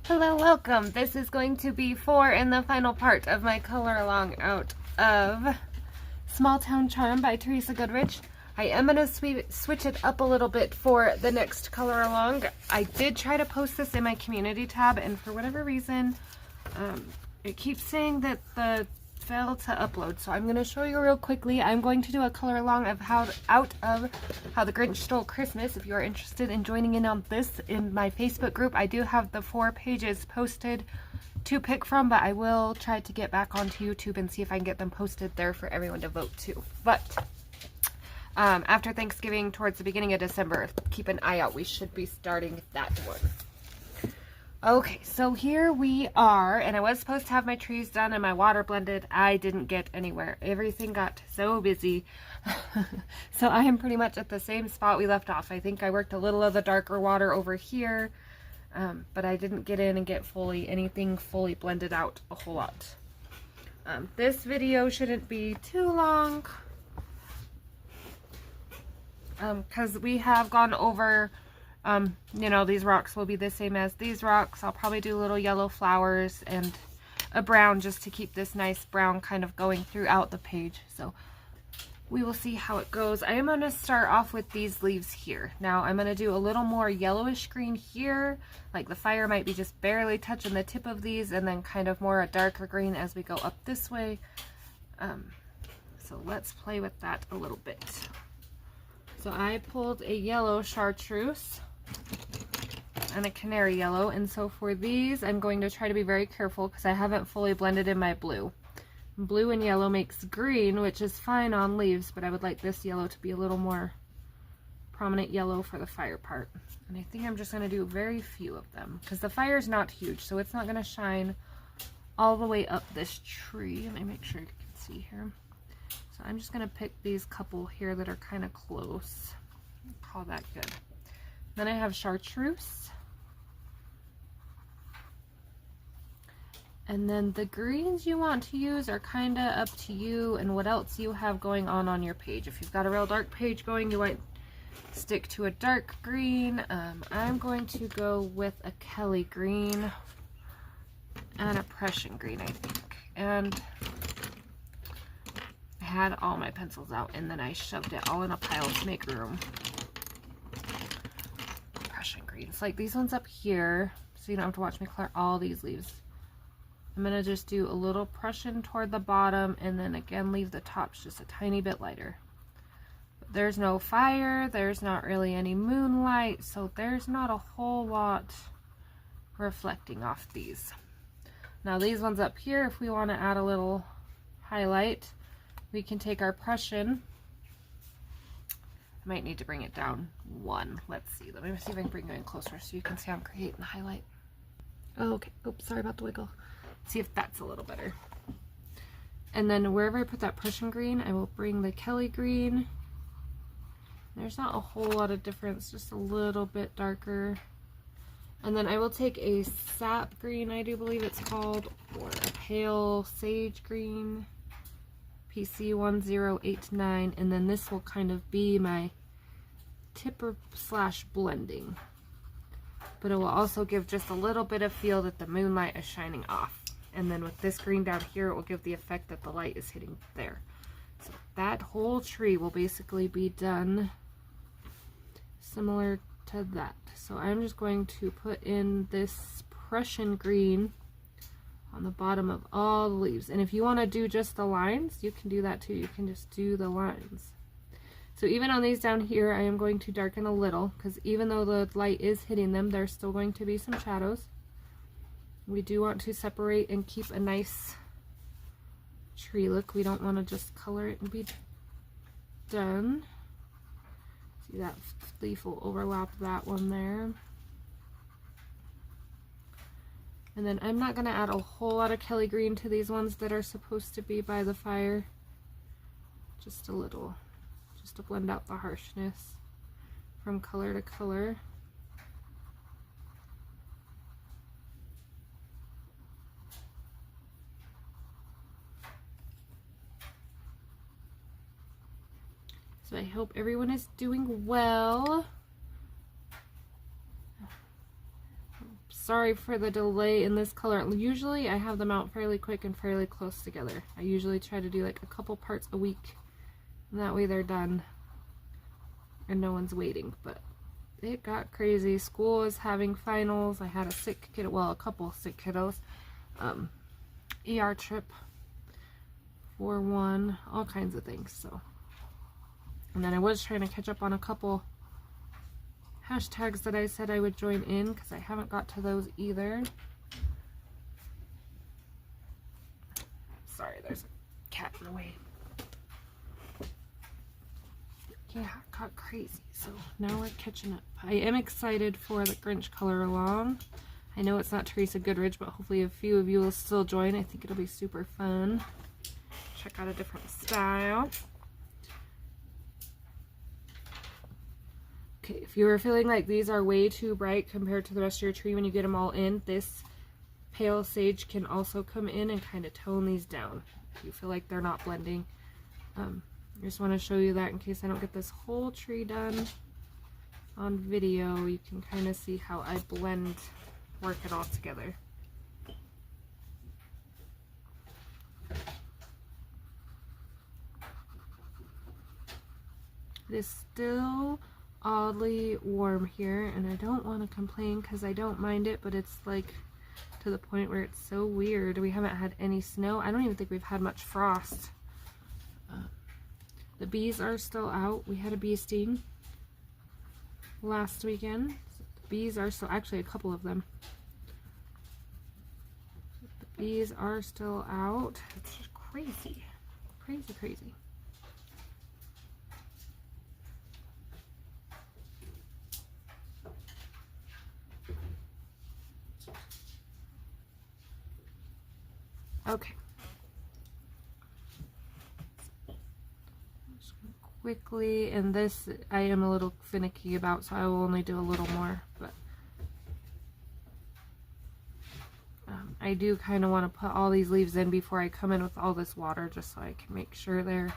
Hello, welcome. This is going to be in the final part of my color along out of Small Town Charm by Teresa Goodridge. I am going to switch it up a little bit for the next color along. I did try to post this in my community tab, and for whatever reason, it keeps saying that the failed to upload. So I'm going to show you real quickly. I'm going to do a color along of How the Grinch Stole Christmas. If you are interested in joining in on this in my Facebook group, I do have the 4 pages posted to pick from, but I will try to get back onto YouTube and see if I can get them posted there for everyone to vote too. But after Thanksgiving, towards the beginning of December, keep an eye out. We should be starting that one. Okay, so here we are, and I was supposed to have my trees done and my water blended. I didn't get anywhere. Everything got so busy. So I am pretty much at the same spot we left off. I think I worked a little of the darker water over here, but I didn't get in and get anything fully blended out a whole lot. This video shouldn't be too long, because we have gone over you know, these rocks will be the same as these rocks. I'll probably do little yellow flowers and a brown just to keep this nice brown kind of going throughout the page. So we will see how it goes. I am going to start off with these leaves here. Now I'm going to do a little more yellowish green here, like the fire might be just barely touching the tip of these, and then kind of more a darker green as we go up this way. So let's play with that a little bit. So I pulled a yellow chartreuse and a canary yellow, and so for these I'm going to try to be very careful because I haven't fully blended in my blue. Blue and yellow makes green, which is fine on leaves, but I would like this yellow to be a little more prominent yellow for the fire part. And I think I'm just going to do very few of them because the fire is not huge, so it's not going to shine all the way up this tree. Let me make sure you can see here. So I'm just going to pick these couple here that are kind of close. Call that good. Then I have chartreuse. And then the greens you want to use are kind of up to you and what else you have going on your page. If you've got a real dark page going, you might stick to a dark green. I'm going to go with a Kelly green and a Prussian green, I think. And I had all my pencils out and then I shoved it all in a pile to make room. Prussian greens, like these ones up here, so you don't have to watch me color all these leaves. I'm going to just do a little Prussian toward the bottom and then again leave the tops just a tiny bit lighter. But there's no fire, there's not really any moonlight, so there's not a whole lot reflecting off these. Now these ones up here, if we want to add a little highlight, we can take our Prussian. I might need to bring it down one. Let's see. Let me see if I can bring it in closer so you can see I'm creating the highlight. Oh, okay. Oops, sorry about the wiggle. See if that's a little better. And then wherever I put that Prussian green, I will bring the Kelly green. There's not a whole lot of difference, just a little bit darker. And then I will take a sap green, I do believe it's called, or a pale sage green. PC1089, and then this will kind of be my tipper / blending, but it will also give just a little bit of feel that the moonlight is shining off, and then with this green down here it will give the effect that the light is hitting there. So that whole tree will basically be done similar to that. So I'm just going to put in this Prussian green on the bottom of all the leaves. And if you want to do just the lines, you can do that too. You can just do the lines. So even on these down here, I am going to darken a little, because even though the light is hitting them, there's still going to be some shadows. We do want to separate and keep a nice tree look. We don't want to just color it and be done. See, that leaf will overlap that one there. And then I'm not going to add a whole lot of Kelly green to these ones that are supposed to be by the fire. Just a little, just to blend out the harshness from color to color. So I hope everyone is doing well. Oops. Sorry for the delay in this color. Usually I have them out fairly quick and fairly close together. I usually try to do like a couple parts a week, and that way they're done and no one's waiting. But it got crazy. School was having finals. I had a sick kid, well, a couple sick kiddos. ER trip for one, all kinds of things. So, and then I was trying to catch up on a couple hashtags that I said I would join in, because I haven't got to those either. Sorry, there's a cat in the way. Yeah, it got crazy, so now we're catching up. I am excited for the Grinch color along. I know it's not Teresa Goodridge, but hopefully a few of you will still join. I think it'll be super fun. Check out a different style. Okay, if you were feeling like these are way too bright compared to the rest of your tree when you get them all in, this pale sage can also come in and kind of tone these down if you feel like they're not blending. I just want to show you that in case I don't get this whole tree done on video. You can kind of see how I work it all together. It is still oddly warm here, and I don't want to complain because I don't mind it, but it's like to the point where it's so weird. We haven't had any snow. I don't even think we've had much frost. The bees are still out. We had a bee sting last weekend. The bees are still, actually a couple of them. The bees are still out. It's just crazy. Crazy, crazy. Okay. Just quickly, and this I am a little finicky about, so I will only do a little more, but I do kind of want to put all these leaves in before I come in with all this water, just so I can make sure they're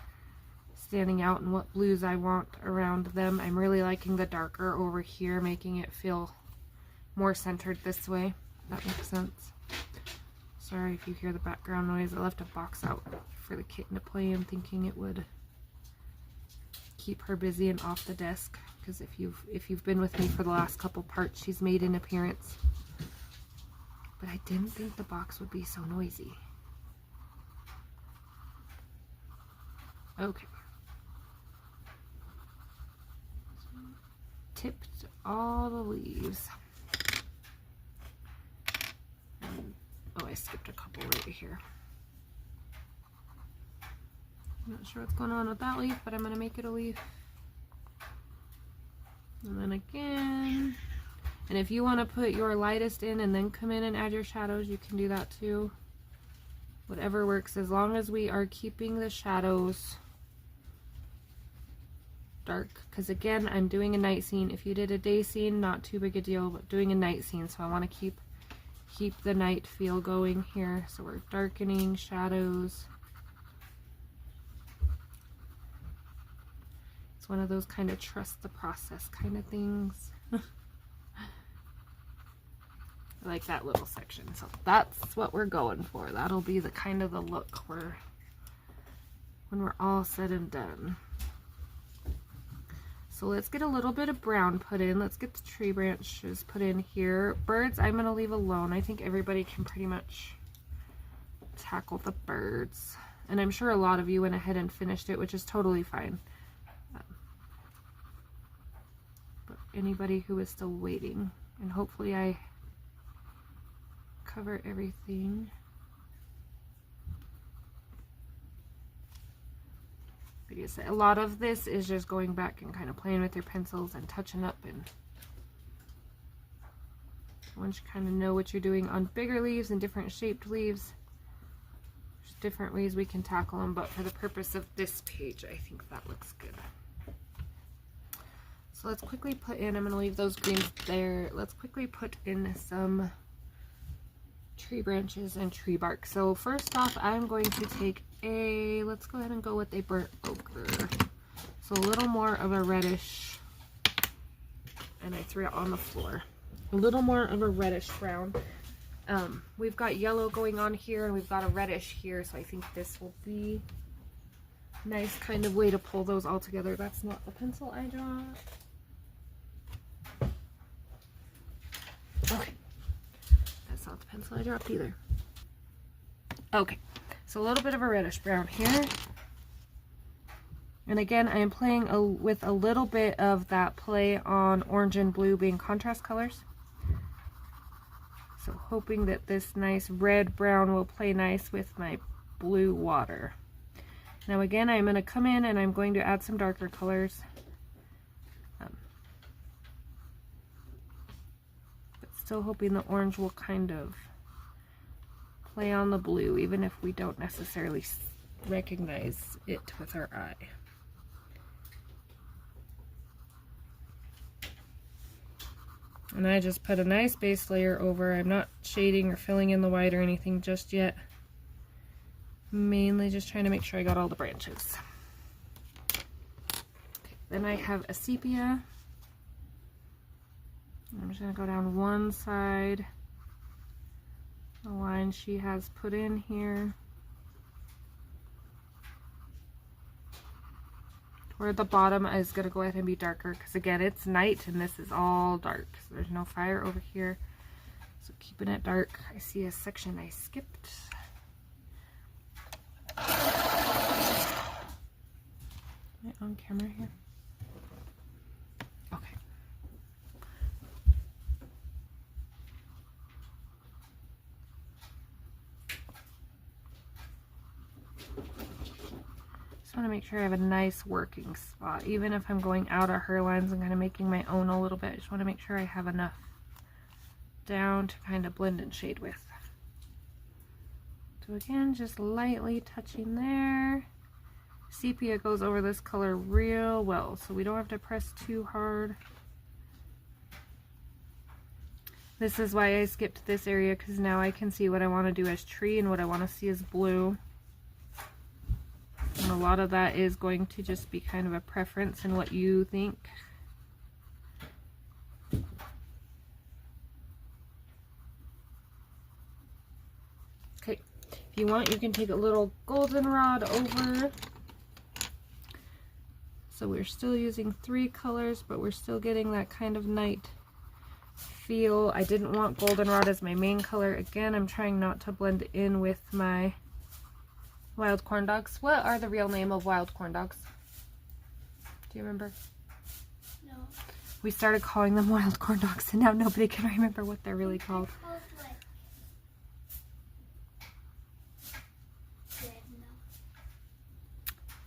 standing out and what blues I want around them. I'm really liking the darker over here, making it feel more centered this way. That makes sense. Sorry if you hear the background noise. I left a box out for the kitten to play in, thinking it would keep her busy and off the desk, because if you've been with me for the last couple parts, she's made an appearance. But I didn't think the box would be so noisy. Okay. Tipped all the leaves. Oh, I skipped a couple right here. I'm not sure what's going on with that leaf, but I'm going to make it a leaf. And then again. And if you want to put your lightest in and then come in and add your shadows, you can do that too. Whatever works, as long as we are keeping the shadows dark. Because again, I'm doing a night scene. If you did a day scene, not too big a deal, but doing a night scene, so I want to keep the night feel going here. So we're darkening shadows. It's one of those kind of trust the process kind of things. I like that little section, so that's what we're going for. That'll be the kind of the look when we're all said and done. So let's get a little bit of brown put in. Let's get the tree branches put in here. Birds, I'm going to leave alone. I think everybody can pretty much tackle the birds. And I'm sure a lot of you went ahead and finished it, which is totally fine. But anybody who is still waiting, and hopefully I cover everything. Like I said, a lot of this is just going back and kind of playing with your pencils and touching up, and once you kind of know what you're doing on bigger leaves and different shaped leaves, there's different ways we can tackle them, but for the purpose of this page, I think that looks good. So let's quickly put in, I'm going to leave those greens there, let's quickly put in some tree branches and tree bark. So first off, I'm going to take let's go ahead and go with a burnt ochre. So a little more of a reddish, and I threw it on the floor. a little more of a reddish brown. We've got yellow going on here and we've got a reddish here, so I think this will be a nice kind of way to pull those all together. That's not the pencil I dropped. Okay, that's not the pencil I dropped either. Okay, so a little bit of a reddish brown here. And again, I am playing with a little bit of that play on orange and blue being contrast colors. So hoping that this nice red brown will play nice with my blue water. Now again, I'm going to come in and I'm going to add some darker colors. But still hoping the orange will kind of play on the blue, even if we don't necessarily recognize it with our eye. And I just put a nice base layer over. I'm not shading or filling in the white or anything just yet. Mainly just trying to make sure I got all the branches. Okay, then I have a sepia. I'm just going to go down one side. The line she has put in here. Where the bottom is going to go ahead and be darker because again it's night and this is all dark, so there's no fire over here, so keeping it dark. I see a section I skipped. Am I on camera here? Okay. Just want to make sure I have a nice working spot. Even if I'm going out of her lines and kind of making my own a little bit, I just want to make sure I have enough down to kind of blend and shade with. So again, just lightly touching there. Sepia goes over this color real well, so we don't have to press too hard. This is why I skipped this area, because now I can see what I want to do as tree and what I want to see as blue. And a lot of that is going to just be kind of a preference in what you think. Okay, if you want, you can take a little goldenrod over. So we're still using 3 colors, but we're still getting that kind of night feel. I didn't want goldenrod as my main color. Again, I'm trying not to blend in with my wild corn dogs. What are the real name of wild corn dogs? Do you remember? No. We started calling them wild corn dogs and now nobody can remember what they're really called.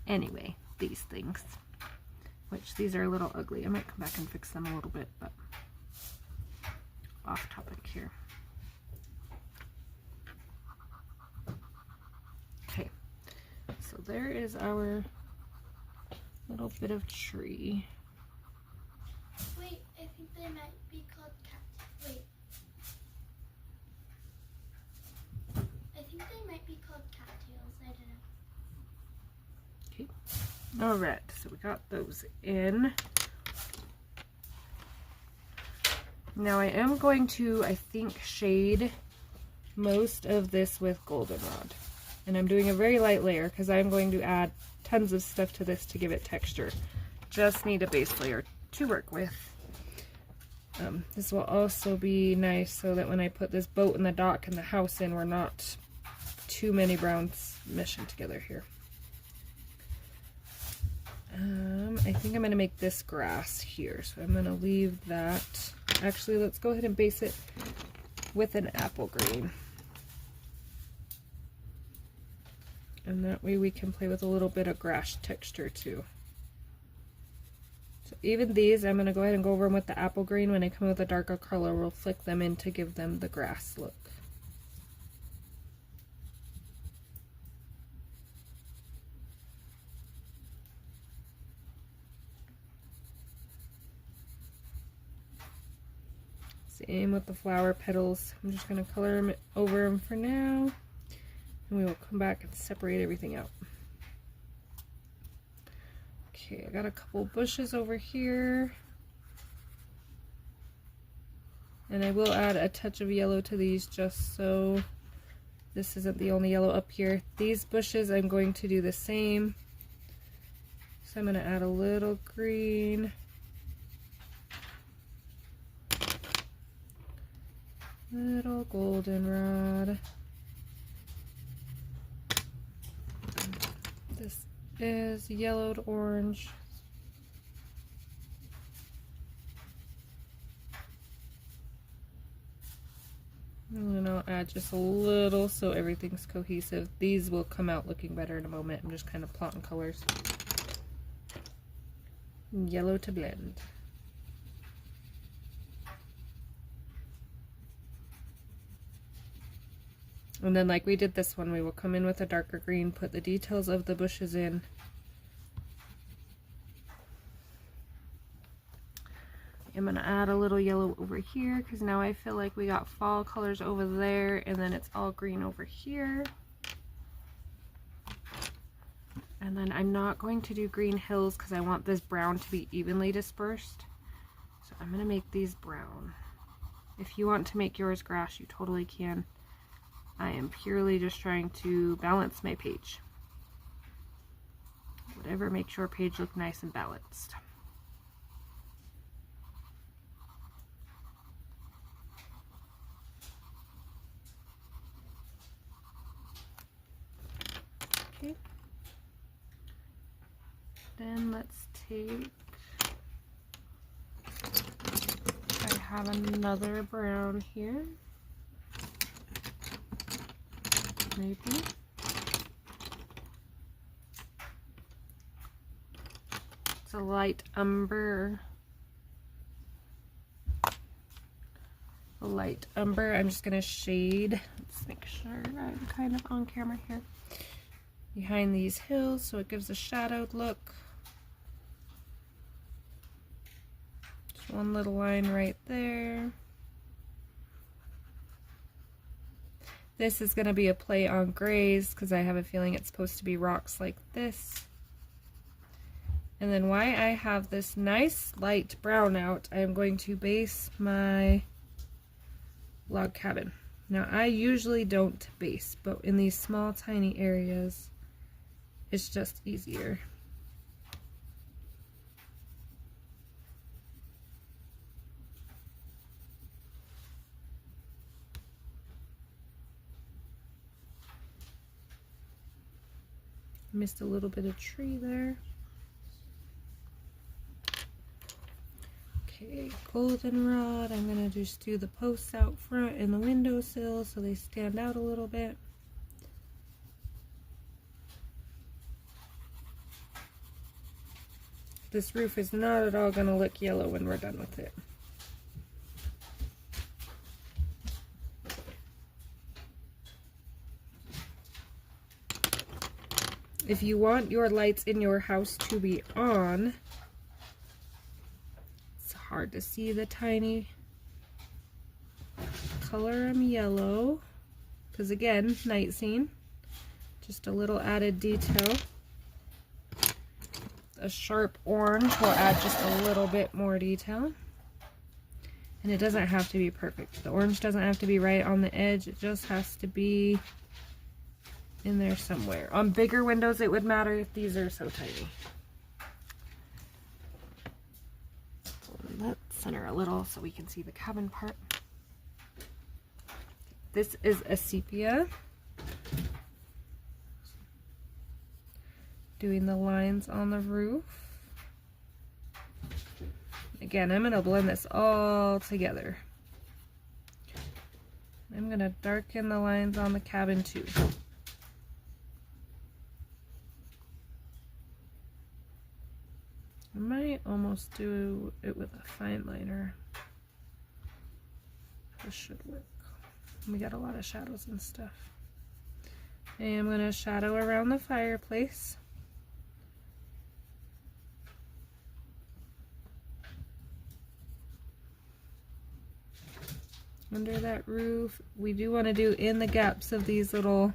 Anyway, these things. Which these are a little ugly. I might come back and fix them a little bit, but off topic here. Okay. So there is our little bit of tree. Wait, I think they might be called wait. I think they might be called cattails. I don't know. Okay. Alright, so we got those in. Now I am going to, I think, shade most of this with goldenrod. And I'm doing a very light layer because I'm going to add tons of stuff to this to give it texture. Just need a base layer to work with. This will also be nice so that when I put this boat and the dock and the house in, we're not too many browns meshing together here. I think I'm going to make this grass here, so I'm going to leave that. Actually, let's go ahead and base it with an apple green. And that way we can play with a little bit of grass texture too. So even these, I'm going to go ahead and go over them with the apple green. When I come in with a darker color, we'll flick them in to give them the grass look. Same with the flower petals. I'm just going to color them over them for now. And we will come back and separate everything out. Okay, I got a couple bushes over here. And I will add a touch of yellow to these just so this isn't the only yellow up here. These bushes I'm going to do the same. So I'm going to add a little green. Little goldenrod. This is yellowed orange. And I'll add just a little so everything's cohesive. These will come out looking better in a moment. I'm just kind of plotting colors. Yellow to blend. And then like we did this one, we will come in with a darker green, put the details of the bushes in. I'm going to add a little yellow over here because now I feel like we got fall colors over there and then it's all green over here. And then I'm not going to do green hills because I want this brown to be evenly dispersed. So I'm going to make these brown. If you want to make yours grass, you totally can. I am purely just trying to balance my page. Whatever makes your page look nice and balanced. Okay. Then let's take, I have another brown here. Maybe. It's a light umber. A light umber. I'm just going to shade. Let's make sure I'm kind of on camera here. Behind these hills so it gives a shadowed look. Just one little line right there. This is going to be a play on grays because I have a feeling it's supposed to be rocks like this. And then why I have this nice light brown out, I am going to base my log cabin. Now I usually don't base, but in these small tiny areas, it's just easier. Missed a little bit of tree there. Okay, goldenrod. I'm gonna just do the posts out front and the windowsill so they stand out a little bit. This roof is not at all gonna look yellow when we're done with it. If you want your lights in your house to be on, it's hard to see the tiny, color them yellow, because again, night scene, just a little added detail. A sharp orange will add just a little bit more detail. And it doesn't have to be perfect. The orange doesn't have to be right on the edge, it just has to be in there somewhere. On bigger windows it would matter if these are so tiny. Let's center a little so we can see the cabin part. This is a sepia. Doing the lines on the roof. Again, I'm going to blend this all together. I'm going to darken the lines on the cabin too. I might almost do it with a fine liner. This should work. We got a lot of shadows and stuff. And I'm going to shadow around the fireplace. Under that roof, we do want to do in the gaps of these little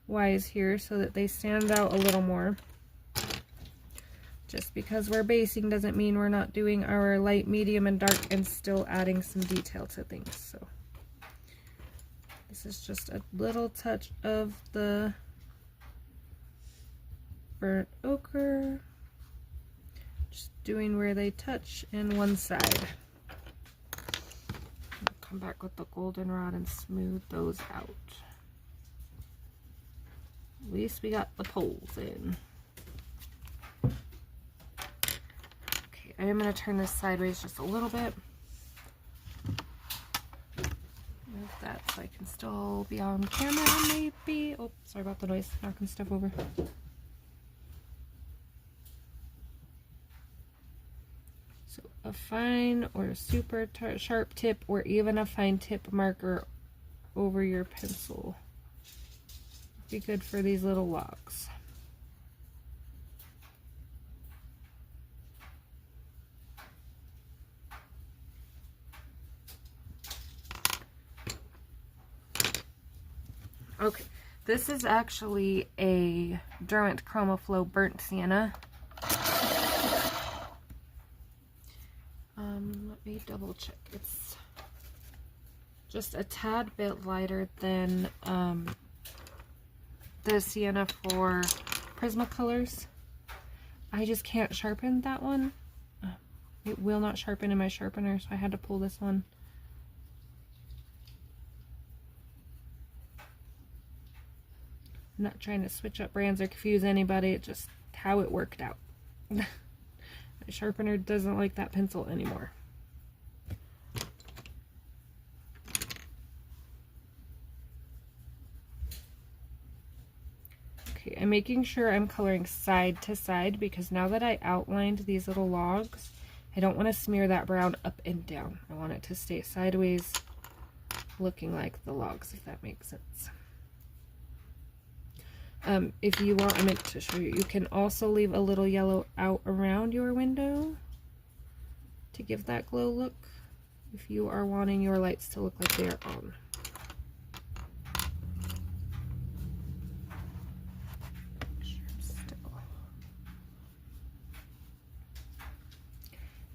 Ys here so that they stand out a little more. Just because we're basing doesn't mean we're not doing our light, medium, and dark and still adding some detail to things. So this is just a little touch of the burnt ochre. Just doing where they touch in one side. I'll come back with the goldenrod and smooth those out. At least we got the poles in. Okay, I am going to turn this sideways just a little bit. Move that so I can still be on camera maybe. Oh, sorry about the noise, knocking stuff over. So a fine or a super sharp tip or even a fine tip marker over your pencil. Be good for these little logs. Okay, this is actually a Derwent Chromaflow Burnt Sienna. Let me double check. It's just a tad bit lighter than the sienna for Prismacolors. I just can't sharpen that one. It will not sharpen in my sharpener, so I had to pull this one. I'm not trying to switch up brands or confuse anybody, it's just how it worked out. My sharpener doesn't like that pencil anymore. Okay, I'm making sure I'm coloring side to side because now that I outlined these little logs, I don't want to smear that brown up and down. I want it to stay sideways, looking like the logs, if that makes sense. If you want, I meant to show you, you can also leave a little yellow out around your window to give that glow look if you are wanting your lights to look like they are on.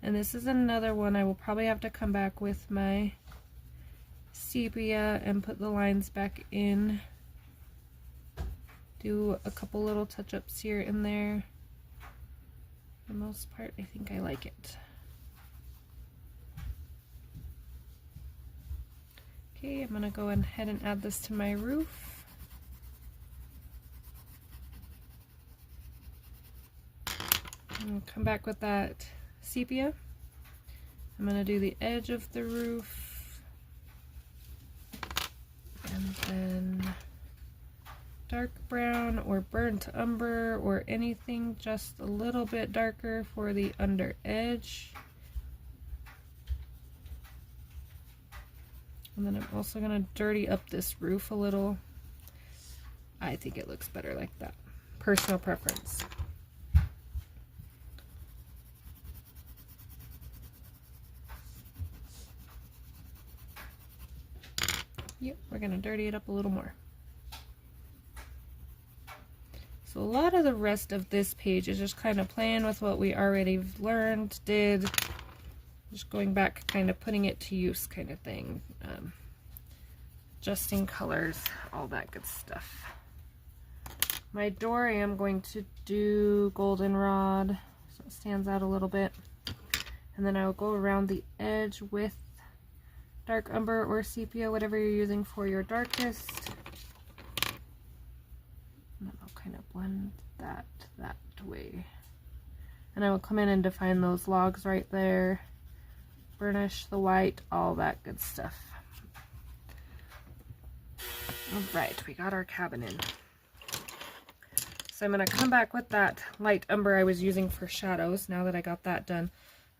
And this is another one I will probably have to come back with my sepia and put the lines back in. Do a couple little touch-ups here and there. For the most part, I think I like it. Okay, I'm gonna go ahead and add this to my roof. And come back with that sepia. I'm gonna do the edge of the roof. And then dark brown or burnt umber or anything just a little bit darker for the under edge. And then I'm also going to dirty up this roof a little. I think it looks better like that. Personal preference. Yep, we're going to dirty it up a little more. So a lot of the rest of this page is just kind of playing with what we already learned, did, just going back, kind of putting it to use kind of thing. Adjusting colors, all that good stuff. My door I am going to do goldenrod, so it stands out a little bit. And then I'll go around the edge with dark umber or sepia, whatever you're using for your darkest. And then I'll kind of blend that way. And I will come in and define those logs right there. Burnish the white, all that good stuff. Alright, we got our cabin in. So I'm going to come back with that light umber I was using for shadows now that I got that done.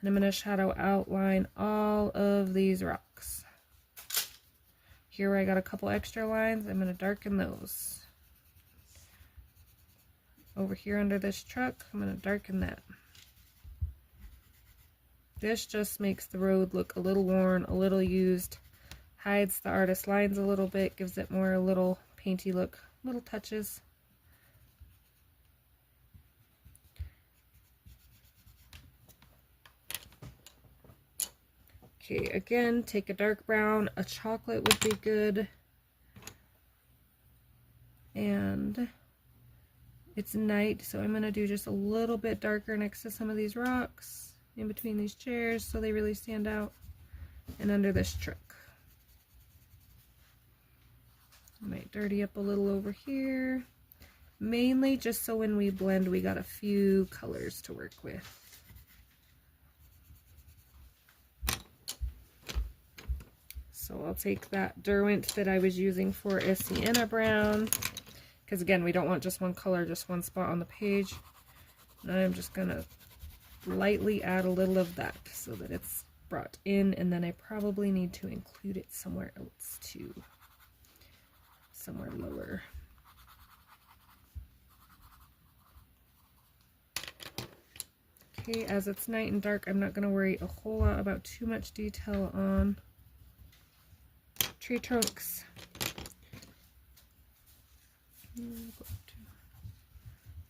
And I'm going to shadow outline all of these rocks. Here where I got a couple extra lines, I'm going to darken those. Over here under this truck, I'm going to darken that. This just makes the road look a little worn, a little used, hides the artist's lines a little bit, gives it more a little painty look, little touches. Okay, again, take a dark brown. A chocolate would be good. And it's night, so I'm going to do just a little bit darker next to some of these rocks, in between these chairs, so they really stand out, and under this truck. I might dirty up a little over here, mainly just so when we blend we got a few colors to work with. So I'll take that Derwent that I was using for a sienna brown, because again, we don't want just one color, just one spot on the page. And I'm just gonna lightly add a little of that so that it's brought in, and then I probably need to include it somewhere else too, somewhere lower. Okay, as it's night and dark, I'm not gonna worry a whole lot about too much detail on tree trunks.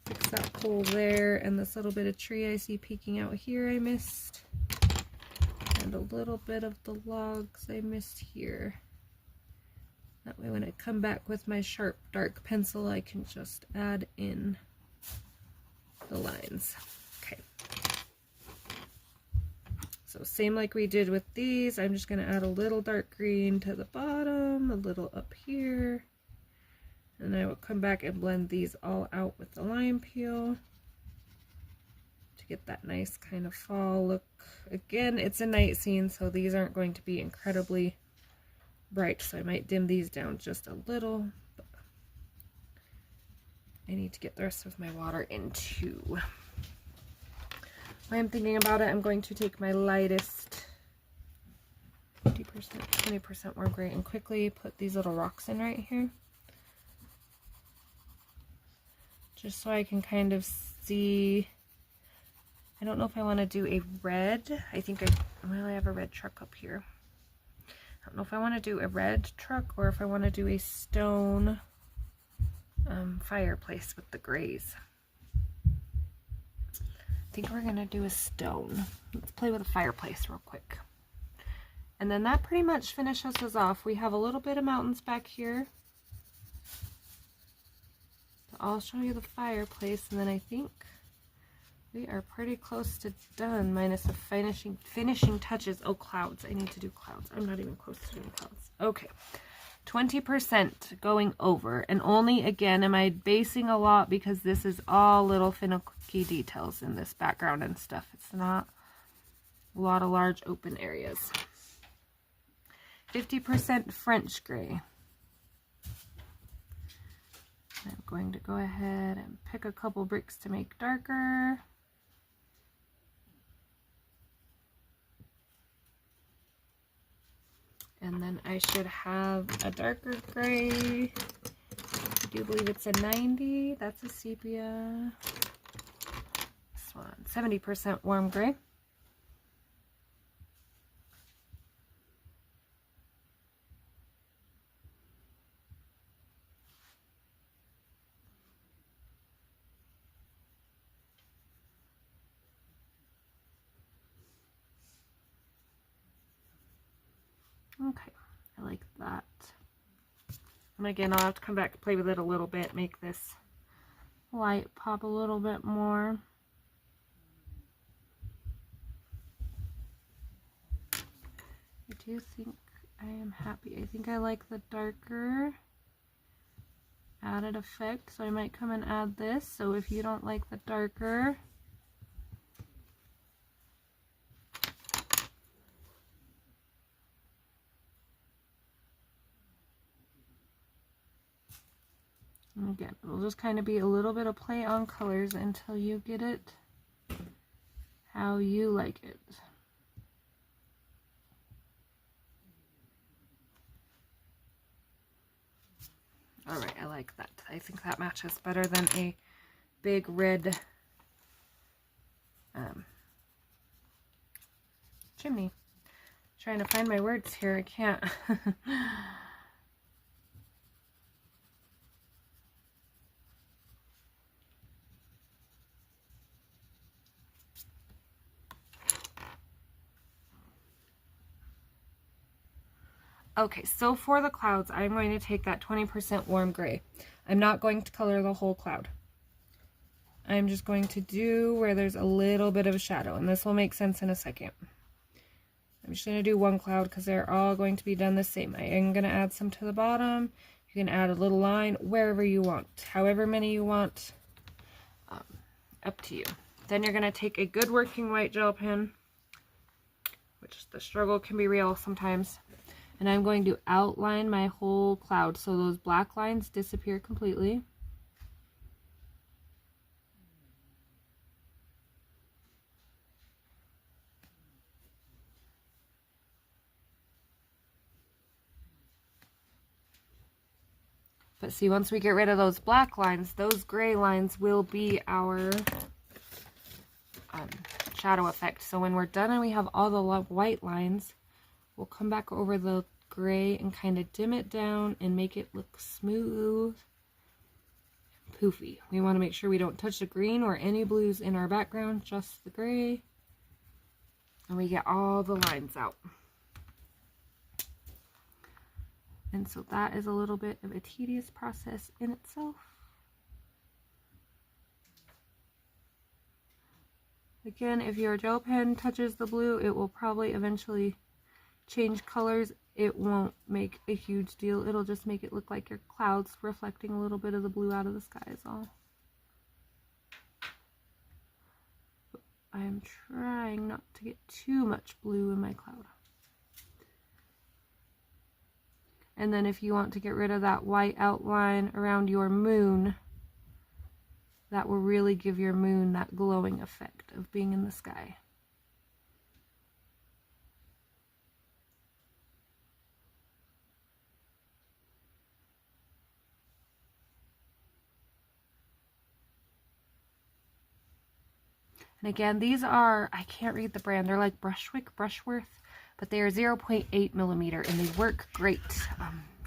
Fix that pole there, and this little bit of tree I see peeking out here I missed, and a little bit of the logs I missed here. That way when I come back with my sharp dark pencil I can just add in the lines. Okay, so same like we did with these, I'm just going to add a little dark green to the bottom, a little up here. And I will come back and blend these all out with the lime peel to get that nice kind of fall look. Again, it's a night scene, so these aren't going to be incredibly bright, so I might dim these down just a little. But I need to get the rest of my water in too. While I'm thinking about it, I'm going to take my lightest 50%, 20% warm gray and quickly put these little rocks in right here. Just so I can kind of see. I don't know if I want to do a red. Well, I have a red truck up here. I don't know if I want to do a red truck or if I want to do a stone fireplace with the grays. I think we're going to do a stone. Let's play with a fireplace real quick. And then that pretty much finishes us off. We have a little bit of mountains back here. I'll show you the fireplace, and then I think we are pretty close to done, minus the finishing touches. Oh, clouds. I need to do clouds. I'm not even close to doing clouds. Okay. 20% going over, and only, again, am I basing a lot because this is all little finicky details in this background and stuff. It's not a lot of large open areas. 50% French gray. I'm going to go ahead and pick a couple bricks to make darker. And then I should have a darker gray. I do believe it's a 90. That's a sepia. This one, 70% warm gray. Okay, I like that. And again, I'll have to come back and play with it a little bit, make this light pop a little bit more. I do think I am happy. I think I like the darker added effect, so I might come and add this. So if you don't like the darker, again, it'll just kind of be a little bit of play on colors until you get it how you like it. Alright, I like that. I think that matches better than a big red chimney. Trying to find my words here, I can't. Okay, so for the clouds, I'm going to take that 20% warm gray. I'm not going to color the whole cloud. I'm just going to do where there's a little bit of a shadow, and this will make sense in a second. I'm just going to do one cloud because they're all going to be done the same. I am going to add some to the bottom. You can add a little line wherever you want, however many you want, up to you. Then you're going to take a good working white gel pen, which the struggle can be real sometimes, and I'm going to outline my whole cloud so those black lines disappear completely. But see, once we get rid of those black lines, those gray lines will be our shadow effect. So when we're done and we have all the white lines, we'll come back over the gray and kind of dim it down and make it look smooth, poofy. We want to make sure we don't touch the green or any blues in our background, just the gray. And we get all the lines out. And so that is a little bit of a tedious process in itself. Again, if your gel pen touches the blue, it will probably eventually change colors. It won't make a huge deal. It'll just make it look like your clouds reflecting a little bit of the blue out of the sky is all. I am trying not to get too much blue in my cloud. And then if you want to get rid of that white outline around your moon, that will really give your moon that glowing effect of being in the sky. And again, these are, I can't read the brand, they're like Brushworth, but they are 0.8 millimeter and they work great.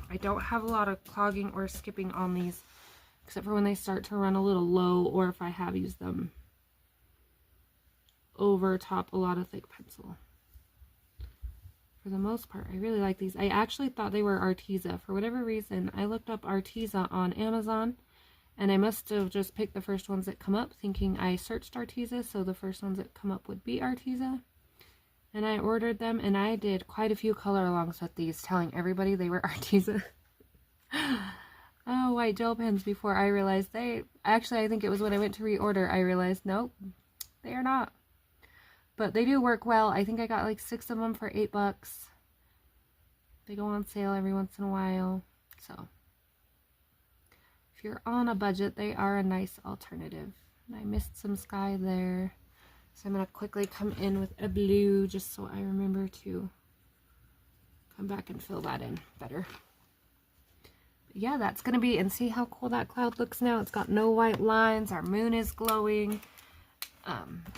I don't have a lot of clogging or skipping on these, except for when they start to run a little low, or if I have used them over top a lot of thick pencil. For the most part, I really like these. I actually thought they were Arteza. For whatever reason, I looked up Arteza on Amazon, and I must have just picked the first ones that come up, thinking I searched Arteza, so the first ones that come up would be Arteza. And I ordered them, and I did quite a few color alongs with these, telling everybody they were Arteza. Oh, white gel pens, before I realized actually, I think it was when I went to reorder, I realized, nope, they are not. But they do work well. I think I got like 6 of them for $8. They go on sale every once in a while. So, if you're on a budget, they are a nice alternative. And I missed some sky there. So I'm going to quickly come in with a blue just so I remember to come back and fill that in better. But yeah, that's going to be, and see how cool that cloud looks now. It's got no white lines. Our moon is glowing.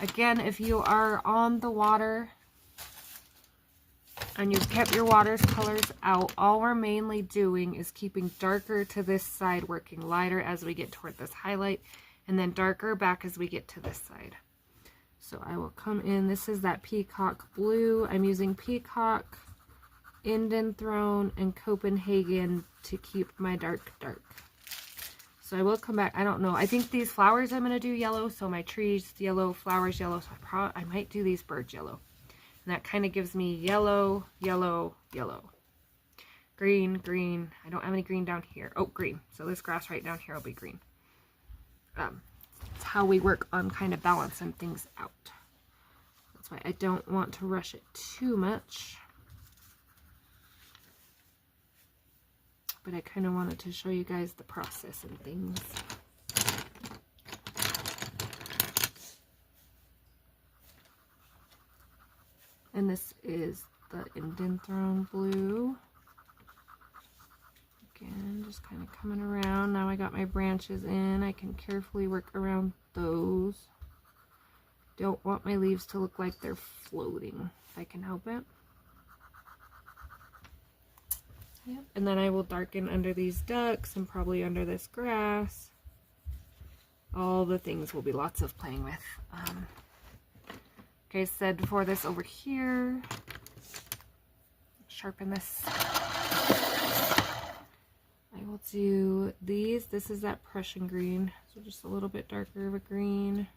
Again, if you are on the water and you've kept your water's colors out, all we're mainly doing is keeping darker to this side, working lighter as we get toward this highlight, and then darker back as we get to this side. So I will come in, this is that peacock blue. I'm using peacock, Indian throne, and Copenhagen to keep my dark. So I will come back, I don't know, I think these flowers I'm going to do yellow, so my trees yellow, flowers yellow, so I might do these birds yellow. And that kind of gives me yellow, yellow, yellow. Green, green, I don't have any green down here. Oh, green, so this grass right down here will be green. It's how we work on kind of balancing things out. That's why I don't want to rush it too much. But I kind of wanted to show you guys the process and things. And this is the Indian Throne blue. Again, just kind of coming around. Now I got my branches in. I can carefully work around those. Don't want my leaves to look like they're floating, if I can help it. Yep. And then I will darken under these ducks and probably under this grass. All the things will be lots of playing with. Like I said before, this over here. Sharpen this we'll do these. This is that Prussian green, so just a little bit darker of a green.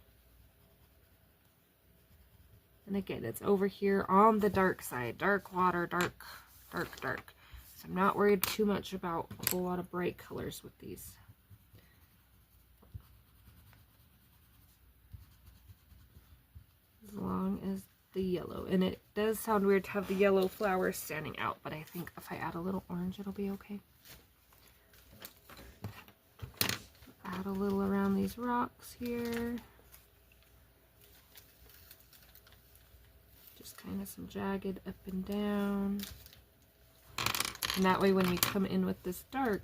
And again, it's over here on the dark side. Dark water, dark, dark, dark. So I'm not worried too much about a whole lot of bright colors with these. As long as the yellow. And it does sound weird to have the yellow flowers standing out, but I think if I add a little orange, it'll be okay. Add a little around these rocks here. Kind of some jagged up and down, and that way when we come in with this dark,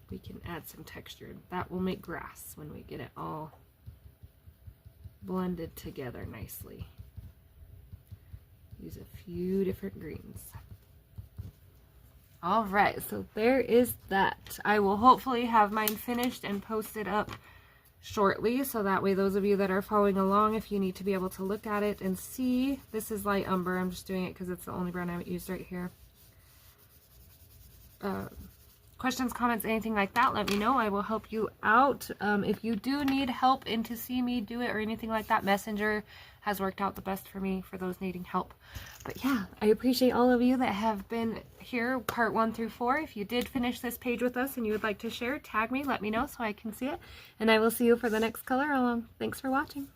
we can add some texture. That will make grass when we get it all blended together nicely. Use a few different greens. All right, so there is that. I will hopefully have mine finished and posted up shortly, so that way those of you that are following along, if you need to be able to look at it and see, this is light umber. I'm just doing it because it's the only brown I haven't used right here. Questions, comments, anything like that, let me know. I will help you out. If you do need help and to see me do it or anything like that, Messenger has worked out the best for me for those needing help. But yeah, I appreciate all of you that have been here, part 1 through 4. If you did finish this page with us and you would like to share, tag me, let me know so I can see it. And I will see you for the next color along. Thanks for watching.